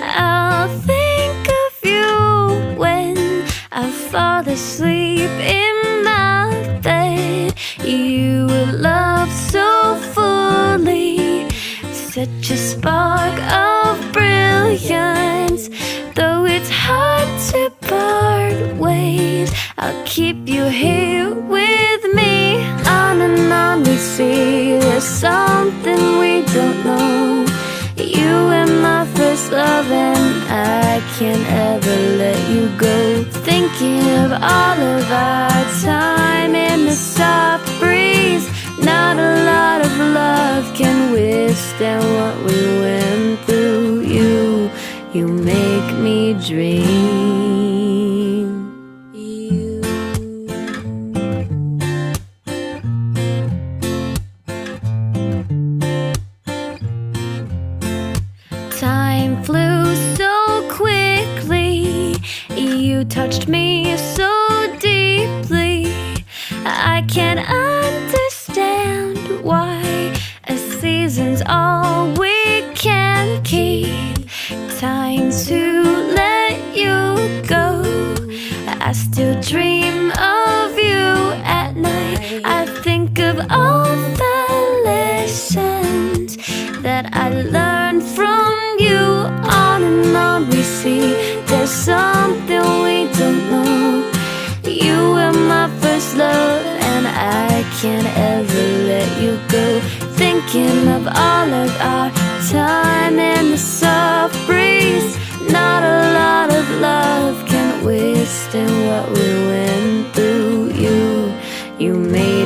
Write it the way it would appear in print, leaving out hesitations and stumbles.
I'll think of you when I fall asleep in my bed. You love so fully, such a spark of brilliance. Though it's hard to part ways, I'll keep you here with me. On and on we see there's something we don't know. You were my first love and I can't ever let you go. Thinking of all of our time in the soft breeze. Not a lot of love can withstand what we went through. You make me dream. Time flew so quickly. You touched me so deeply. I can't understand why a season's all we can keep. Time to let you go. I still dream of you at night. I think of all the lessons that I learned from you. On and on we see there's something we don't know. You were my first love and I can't ever let you go. Thinking of all of our time in the soft breeze. Not a lot of love can withstand what we went through. You made